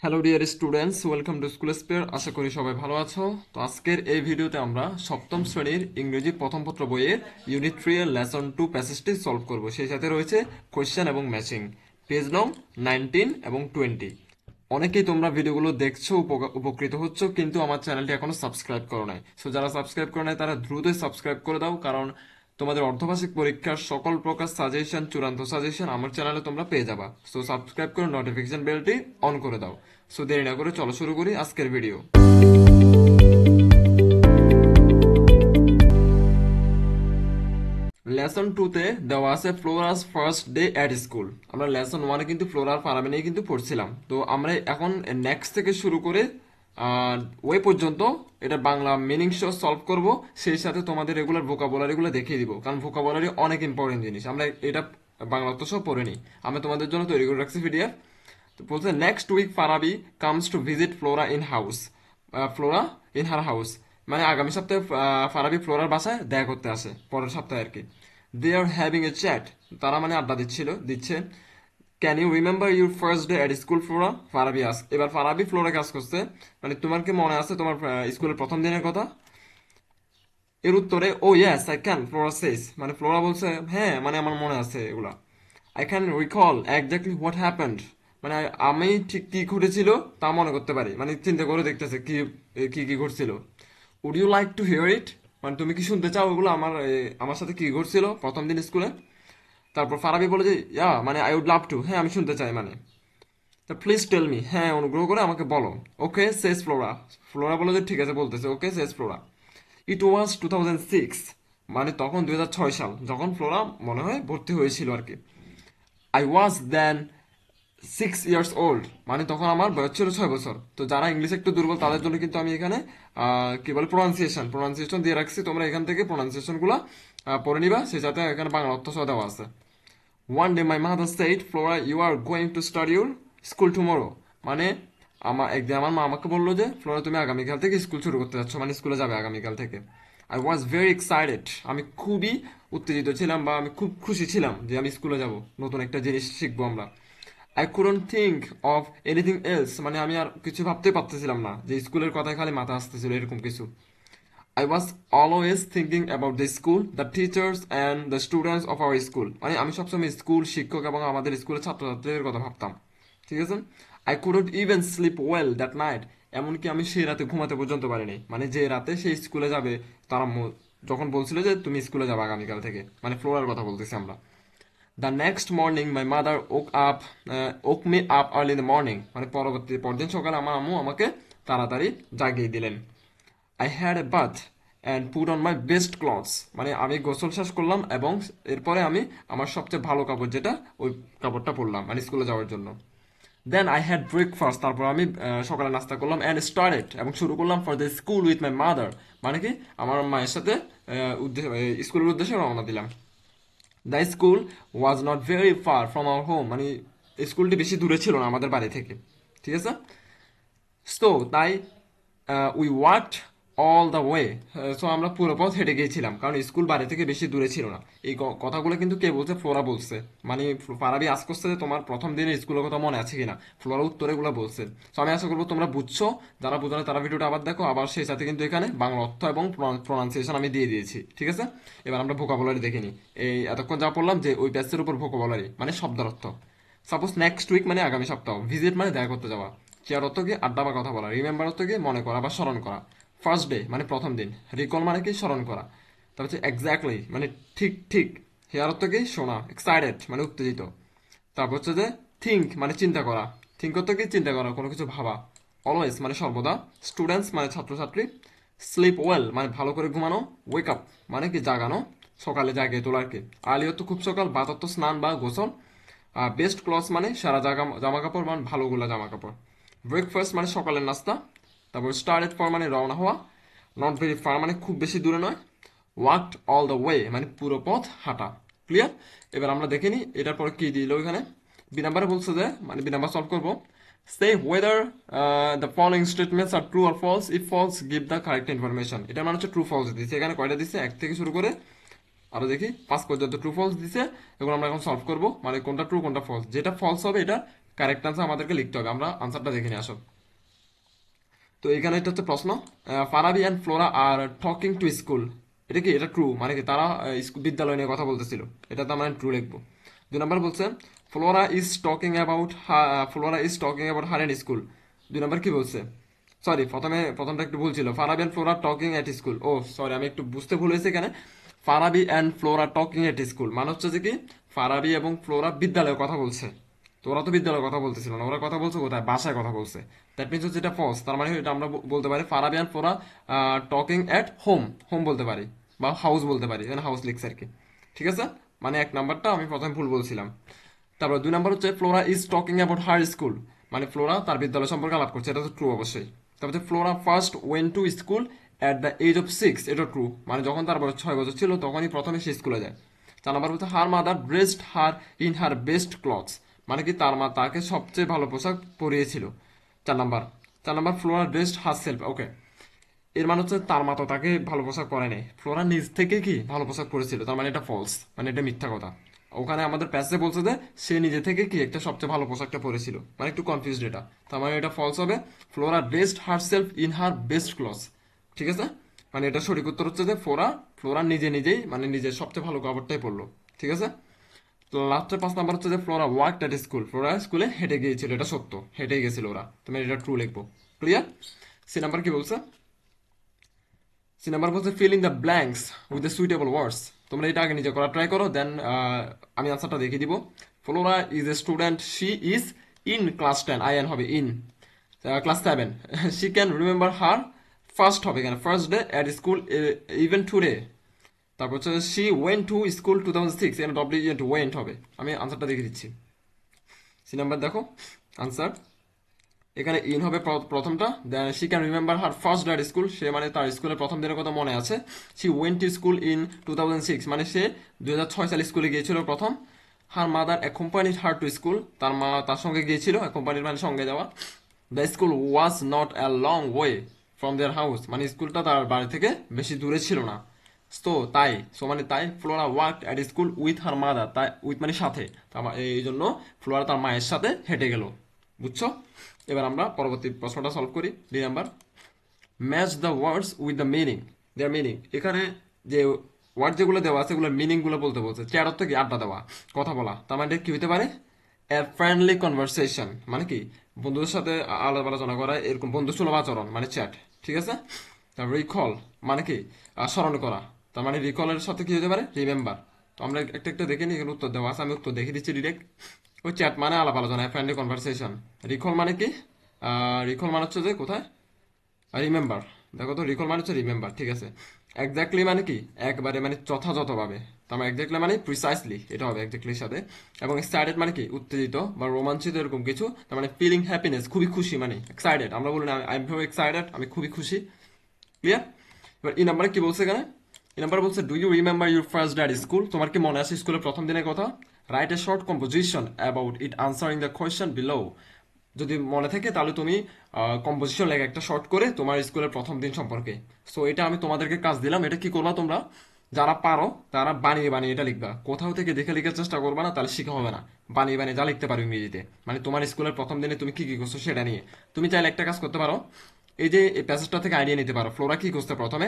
Hello dear students, welcome to school spare. আশা করি সবাই ভালো আছো। তো আজকের এই ভিডিওতে আমরা সপ্তম শ্রেণীর ইংরেজি প্রথম পত্র বইয়ের ইউনিট 3 এর লেসন 2 প্যাসেজটি সলভ করব। সেই সাথে রয়েছে কোয়েশ্চেন এবং ম্যাচিং, পেজ নং 19 এবং 20। অনেকেই তোমরা ভিডিওগুলো দেখছো, উপকৃত হচ্ছ, কিন্তু আমার চ্যানেলটি এখনো সাবস্ক্রাইব করো নাই। সো যারা সাবস্ক্রাইব করো নাই তারা দ্রুতই সাবস্ক্রাইব করে দাও, কারণ তোমাদের অর্ধবার্ষিক পরীক্ষার সকল প্রকার সাজেশন, চূড়ান্ত সাজেশন আমার চ্যানেলে তোমরা পেয়ে যাবা। সো সাবস্ক্রাইব করে নোটিফিকেশন বেলটি অন করে দাও। সো দেরি না করে চলো শুরু করি আজকের ভিডিও। লেসন 2 তে দেওয়া আছে Flora's first day at school. আমরা লেসন 1 এ কিন্তু ফ্লোরার ফারামে নিয়ে কিন্তু পড়ছিলাম। তো আমরা এখন নেক্সট থেকে শুরু করে ওই পর্যন্ত এটা বাংলা মিনিং সহ সলভ করব। সেই সাথে তোমাদের রেগুলার ভোকাবুলারিগুলো দেখিয়ে দিব, কারণ ভোকাবুলারি অনেক ইম্পর্টেন্ট জিনিস। আমরা এটা বাংলা অর্থ সহ পড়ে নিই। আমি তোমাদের জন্য তৈরি করে রাখছি পিডিএফ। তো বলছে next week Farabi comes to visit Flora in house, Flora in her house. মানে আগামী সপ্তাহে ফারাবি ফ্লোরার বাসায় দেখা করতে আসে, পরের সপ্তাহে আর কি। দে আর হ্যাভিং এ চ্যাট, তারা মানে আড্ডা দিচ্ছে। Can you remember your first day at school Flora, Farabi us. এবার ফারাবি ফ্লোরা কাজ করছে, মানে তোমার কি মনে আছে তোমার স্কুলের প্রথম দিনের কথা? এর উত্তরে ও ইয়েস আই ক্যান, ফ্লোরা সেস। মানে ফ্লোরা বলছে হ্যাঁ, মানে আমার মনে আছে এগুলা। I can recall exactly what happened, মানে আমি ঠিক কি ঘটেছিল তা মনে করতে পারি। মানে চিন্তা করে দেখতেছে কি কি কি ঘটছিল। Would you like to hear it, মানে তুমি কি শুনতে চাও ওগুলো আমার সাথে কি ঘটছিল প্রথম দিন স্কুলে? তারপর ফারাবি বলে যে ইয়া, মানে আই উড লাভ টু, হ্যাঁ আমি শুনতে চাই মানে। তা প্লিজ টেল মি, হ্যাঁ অনুগ্রহ করে আমাকে বলো। ওকে সেস ফ্লোরা, ফ্লোরা বলে যে ঠিক আছে বলতেছে। ওকে সেস ফ্লোরা। ইট ওয়াজ 2006, মানে তখন 2006 সাল, যখন ফ্লোরা মনে হয় ভর্তি হয়েছিল আর কি। I was then 6 years old, মানে তখন আমার বয়স ছিল 6 বছর। তো যারা ইংলিশ একটু দুর্বল তাদের জন্য কিন্তু আমি এখানে কি বলে প্রোনাউন্সিয়েশন দিয়ে রাখছি। তোমরা এখান থেকে প্রোনাউন্সিয়েশন গুলা পড়ে নিবা, সে সাথে এখানে বাংলা অর্থ সহ দেওয়া আছে। One day my mother said Flora you are going to start your school tomorrow, মানে একদিন আমার মা আমাকে বললো যে ফ্লোরা তুমি আগামীকাল থেকে স্কুল শুরু করতে যাচ্ছ, মানে স্কুলে যাবে আগামীকাল থেকে। আই ওয়াজ ভেরি এক্সাইটেড, আমি খুবই উত্তেজিত ছিলাম বা আমি খুব খুশি ছিলাম যে আমি স্কুলে যাব, নতুন একটা জিনিস শিখবো আমরা। I couldn't think of anything else, মানে আমি আর কিছু ভাবতে পারতেছিলাম না, যে স্কুলের কথায় খালি মাথা আসতেছিল এরকম কিছু। I was always thinking about the school, the teachers and the students of our school, মানে আমি সবসময় স্কুল, শিক্ষক এবং আমাদের স্কুলের ছাত্রছাত্রীদের কথা ভাবতাম। ঠিক আছে। I couldn't even sleep well that night, এমনকি আমি সেই রাতে ঘুমাতে পর্যন্ত পারিনি, মানে যে রাতে সে স্কুলে যাবে তারা যখন বলছিল যে তুমি স্কুলে যাবে আগামীকাল থেকে, মানে ফ্লোরার কথা বলতেছি আমরা। The next morning my mother woke me up early in the morning, মানে পরদিন সকালে আমার আম্মু আমাকে তাড়াতাড়ি জাগিয়ে দিলেন। I had a bath and put on my best clothes, মানে আমি গোসল শেষ করলাম এবং এরপরে আমি আমার সবচেয়ে ভালো কাপড় যেটা ওই কাপড়টা পরলাম মানে স্কুলে যাওয়ার জন্য। দেন আই হ্যাড ব্রেকফাস্ট, তারপর আমি সকালে নাস্তা করলাম। অ্যান্ড স্টার্টেড, এবং শুরু করলাম for the school with my mother, মানে কি আমার মায়ের সাথে স্কুলের উদ্দেশ্যে রওনা দিলাম। The school was not very far from our home, মানে স্কুলটি বেশি দূরে ছিল না আমাদের বাড়ি থেকে। ঠিক আছে। সো তাই we walked all the way, so আমরা পুরো পথ হেঁটে গিয়েছিলাম, কারণ স্কুল বাড়ি থেকে বেশি দূরে ছিল না। এই কথাগুলো কিন্তু কে বলছে? ফ্লোরা বলছে। মানে ফারাবি আজ করছে যে তোমার প্রথম দিনের স্কুলের কথা মনে আছে কিনা, ফ্লোরা উত্তরে গুলো বলছে। তো আমি আশা করবো তোমরা বুঝছো, যারা বুঝো না তারা ভিডিওটা আবার দেখো। আবার সেই সাথে কিন্তু এখানে বাংলা অর্থ এবং প্রনাউন্সিয়েশন আমি দিয়ে দিয়েছি। ঠিক আছে। এবার আমরা ভোকাবুলারি দেখে নিই। এই এতক্ষণ যা পড়লাম যে ওই প্যাসের উপর ভোকাবুলারি মানে শব্দের অর্থ। সাপোজ নেক্সট উইক মানে আগামী সপ্তাহ, ভিজিট মানে দেখা করতে যাওয়া, চেয়ার অর্থ কি আড্ডা বা কথা বলা, রিমেম্বার অর্থ কি মনে করা বা স্মরণ করা, ফার্স্ট ডে মানে প্রথম দিন, রিকল মানে কি স্মরণ করা, তারপর হচ্ছে এক্স্যাক্টলি মানে ঠিক ঠিক, হেয়ার অর্থ কি শোনা, এক্সাইটেড মানে উত্তেজিত। তারপর হচ্ছে যে থিঙ্ক মানে চিন্তা করা, থিঙ্ক অর্থ কি চিন্তা করা, কোনো কিছু ভাবা। অলওয়েজ মানে সর্বদা। স্টুডেন্টস মানে ছাত্রছাত্রী। স্লিপ ওয়েল মানে ভালো করে ঘুমানো। ওয়েক আপ মানে কি জাগানো, সকালে জাগিয়ে তোলা আর কি। আর্লি অর্থ খুব সকাল, বাত অর্থ স্নান বা গোসল। বেস্ট ক্লথস মানে সারা জামা কাপড়, মানে ভালোগুলা জামা কাপড়। ব্রেকফাস্ট মানে সকালের নাস্তা। তারপর স্টার্টেড ফর মানে রওনা হওয়া। নট ভেরি ফার মানে খুব বেশি দূরে নয়। ওয়াকড অল দ্য ওয়ে মানে পুরো পথ হাঁটা। ক্লিয়ার। এবার আমরা দেখে নিই এটার পরে কি দিল এখানে। বি নাম্বারে বলছে যে, মানে বি নাম্বার সলভ করবো। Say whether the following statements are true or false, if false give the correct information. এটা মানে হচ্ছে ট্রু ফলস দিচ্ছে। এখানে কয়টা দিচ্ছে? এক থেকে শুরু করে আরো দেখি 5 পর্যন্ত ট্রু ফলস দিছে। এগুলো আমরা এখন সলভ করব, মানে কোনটা ট্রু কোনটা ফলস। যেটা ফলস হবে এটা কারেক্ট আনসার আমাদেরকে লিখতে হবে। আমরা আনসারটা দেখে নিয়ে আসো। তো এখানে এটা হচ্ছে প্রশ্ন, Farabi and Flora are talking to school. এটা কি, এটা ট্রু, মানে কি তারা বিদ্যালয় নিয়ে কথা বলতেছিল, এটা তো আমরা ট্রু লিখবো। 2 নম্বর বলছে Flora is talking about her and school. 2 নম্বর কি বলছে, সরি প্রথমটা একটু ভুল ছিল, Farabi and Flora talking at school. ও সরি, আমি একটু বুঝতে ভুল হয়েছে এখানে। Farabi and Flora talking at school মানে হচ্ছে যে কি, ফারাবি এবং ফ্লোরা বিদ্যালয়ে কথা বলছে। তো ওরা তো বিদ্যালয়ে কথা বলতেছিল না, ওরা কথা বলছে কোথায়, বাসায় কথা বলছে। দ্যাট মিনস হচ্ছে এটা ফলস, তার মানে এটা আমরা বলতে পারি Farabi and Flora talking at home, home বলতে পারি, বা হাউস বলতে পারি, এখানে হাউস লিখছে আর কি। ঠিক আছে, মানে 1 নম্বরটা আমি প্রথমে ভুল বলছিলাম। তারপর 2 নম্বর হচ্ছে Flora is talking about her school, মানে ফ্লোরা তার বিদ্যালয় সম্পর্কে আলাপ করছে, এটা তো ট্রু অবশ্যই। তারপর হচ্ছে Flora first went to school at the age of 6, এটা ট্রু, মানে যখন তার বয়স 6 বছর ছিল তখনই প্রথমে সে স্কুলে যায়। 4 নম্বর হচ্ছে her mother dressed her in her best clothes, মানে কি তার মা তাকে সবচেয়ে ভালো পোশাক পরিয়েছিল। 4 নম্বর, 4 নম্বর ফ্লোরা ড্রেসড হার সেলফ, ওকে, এর মানে হচ্ছে তার মা তো তাকে ভালো পোশাক পরায় নাই, ফ্লোরা নিজ থেকে কি ভালো পোশাক পরেছিল, তার মানে এটা ফলস, মানে এটা মিথ্যা কথা। ওখানে আমাদের প্যাসে বলছে যে সে নিজে থেকে কি একটা সবচেয়ে ভালো পোশাকটা পরেছিল, মানে একটু কনফিউজড এটা, তার মানে এটা ফলস হবে। Flora dressed her self in her best clothes, ঠিক আছে, মানে এটা সঠিক উত্তর হচ্ছে যে ফ্লোরা নিজে নিজেই মানে নিজের সবচেয়ে ভালো কাপড়টাই পরলো। ঠিক আছে, তো লাস্টের 5 নম্বর হচ্ছে যে ফ্লোরা ওয়ার্কড এট স্কুল, ফ্লোরা স্কুলে হেঁটে গিয়েছিল, এটা সত্য, হেঁটে গেছিল ওরা, তুমি এটা ট্রু লিখবো। ক্লিয়ার। C নম্বর কি বলছে, C নম্বর বলছে fill in the blanks with the suitable words. তোমরা এটা আগে নিজে করা ট্রাই করো, দেন আমি আনসারটা দেখিয়ে দিব। Flora is a student, she is in class 10, I N হবে in class 7। She can remember her first হবে এখানে, first day at school even today. তারপর হচ্ছে শি ওয়েন্ট টু স্কুল 2006, এখানে ডব্লিউ ওয়েন্ট হবে। আমি আনসারটা দেখিয়ে দিচ্ছি। C নম্বর দেখো আনসার, এখানে ইন হবে প্রথমটা, then she can remember her first day school, সে মানে তার স্কুলের প্রথম দিনের কথা মনে আছে। She went to school in 2006, মানে সে 2006 সালে স্কুলে গিয়েছিল প্রথম। Her mother accompanied her to school, তার মা তার সঙ্গে গিয়েছিল, অ্যাকম্পানিড মানে সঙ্গে যাওয়া। The school was not a long way from their house, মানে স্কুলটা তার বাড়ি থেকে বেশি দূরে ছিল না। মানে তাই Flora work at school with her mother, তাই উইথ মানে সাথে, এই জন্য ফ্লোরা তার মায়ের সাথে হেঁটে গেল। বুঝছো? এবার আমরা পরবর্তী প্রশ্নটা সলভ করি। 2 নম্বর, match the words with the meaning, their meaning. এখানে যে ওয়ার্ড যেগুলো দেওয়া আছে সেগুলোর মিনিং গুলো বলতে বলছে। চ্যাট অর্থ কি, আড্ডা দেওয়া, কথা বলা, তার মানে কি হতে পারে, এ ফ্রেন্ডলি কনভারসেশন, মানে কি বন্ধুদের সাথে আলাপ আলোচনা করা, এরকম বন্ধুসুলভ আচরণ মানে চ্যাট। ঠিক আছে। তারপর রিকল মানে কি, স্মরণ করা, তার মানে রিকলের সাথে কি হতে পারে, রিমেম্বার। তো আমরা একটা একটা দেখে নিই, এখানে উত্তর দেওয়া আছে, আমি উত্তর দেখে দিচ্ছি ডিরেক্ট। ওই চ্যাট মানে আলাপ আলোচনা, ফ্রেন্ডলি কনভারসেশন। রিকল মানে কি, রিকল মানে হচ্ছে যে কোথায়, রিমেম্বার। দেখো তো, রিকল মানে হচ্ছে রিমেম্বার, ঠিক আছে। এক্স্যাক্টলি মানে কি, একবারে মানে যথাযথভাবে, তার মানে এক্স্যাক্টলি মানে প্রিসাইসলি, এটা হবে এক্স্যাক্টলির সাথে। এবং এক্সাইটেড মানে কি, উত্তেজিত বা রোমাঞ্চিত এরকম কিছু, তার মানে ফিলিং হ্যাপিনেস, খুবই খুশি, মানে এক্সাইটেড, আমরা বলি না আই এম ভেরি এক্সাইটেড, আমি খুবই খুশি। ক্লিয়ার। এবার এই নাম্বারে কি বলছে এখানে, এই নাম্বার বলছে do you remember your first day at school, তোমার কি মনে আছে স্কুলের প্রথম দিনের কথা। Write a short composition about it answering the question below. যদি মনে থাকে তাহলে তুমি কম্পোজিশন লেখা একটা শর্ট করে তোমার স্কুলের প্রথম দিন সম্পর্কে। সো এটা আমি তোমাদেরকে কাজ দিলাম, এটা কি করবা তোমরা, যারা পারো তারা বানিয়ে বানিয়ে এটা লিখবা, কোথাও থেকে দেখে লিখার চেষ্টা করবা না, তাহলে শিখা হবে না। বানিয়ে বানিয়ে যা লিখতে পারো ইংরেজিতে, মানে তোমার স্কুলের প্রথম দিনে তুমি কি কি করছো সেটা নিয়ে। তুমি চাইলে একটা কাজ করতে পারো, এই যে এই প্যাসেজটা থেকে আইডিয়া নিতে পারো। ফ্লোরা কি করছে প্রথমে,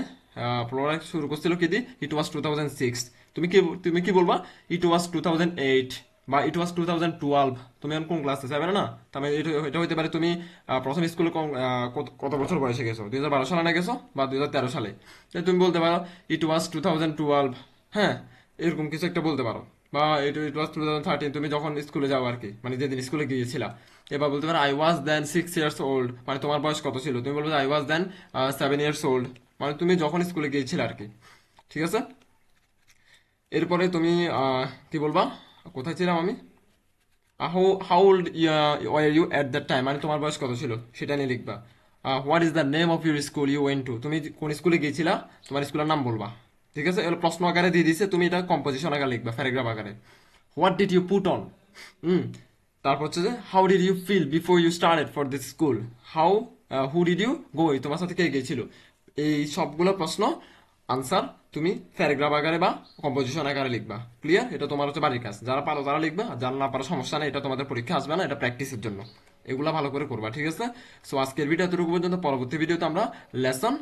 ফ্লোরা শুরু করছিল কি দি, ইট ওয়াজ 2006। তুমি কি বলবা, ইট ওয়াজ 2008 বা ইট ওয়াজ 2012। তুমি এখন কোন ক্লাসে, 7 না, তার মানে এটা হইতে পারে তুমি প্রথম স্কুলে কত বছর বয়সে গেছো, 2012 সালে না গেছো বা 2013 সালে। তাই তুমি বলতে পারো ইট ওয়াজ 2012, হ্যাঁ, এরকম কিছু একটা বলতে পারো। বা ইট ওয়াজ 2013, তুমি যখন স্কুলে যাও আর কি, মানে যেদিন স্কুলে গিয়েছিলা। এবার বলতে পারো I was then 6 years old, মানে তোমার বয়স কত ছিল, তুমি বলবে I was then 7 years old, মানে তুমি যখন স্কুলে গিয়েছিলে আর কি। ঠিক আছে। এরপরে তুমি কি বলবা, কোথায় ছিলাম আমি, how old were you at that time, মানে তোমার বয়স কত ছিল সেটা নিয়ে লিখবা। What is the name of your school you went to, তুমি কোন স্কুলে গিয়েছিলা, তোমার স্কুলের নাম বলবা। ঠিক আছে, এগুলো প্রশ্ন আকারে দিয়ে দিছে, তুমি এটা কম্পোজিশন আকারে লিখবা, প্যারাগ্রাফ আকারে। What did you put on, hmm. তারপর হচ্ছে যে how did you feel before you started for this school, how who did you go, তোমার সাথে কে গিয়েছিল। এই সবগুলো প্রশ্ন আনসার তুমি প্যারাগ্রাফ আকারে বা কম্পোজিশন আকারে লিখবা। ক্লিয়ার? এটা তোমার হচ্ছে বাড়ির কাজ। যারা পারো তারা লিখবা, আর যারা না পারো সমস্যা নেই, এটা তোমাদের পরীক্ষা আসবে না, এটা প্র্যাকটিসের জন্য। এগুলা ভালো করে করবা, ঠিক আছে? সো আজকের ভিডিও এতটুকু পর্যন্ত। পরবর্তী ভিডিওতে আমরা লেসন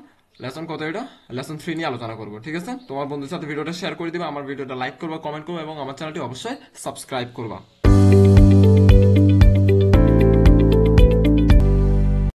লেসন কত, এটা লেসন 3 নিয়ে আলোচনা করবো, ঠিক আছে? তোমার বন্ধুর সাথে ভিডিওটা শেয়ার করে দিবা, আমার ভিডিওটা লাইক করবা, কমেন্ট করবা এবং আমার চ্যানেলটি অবশ্যই সাবস্ক্রাইব করবা।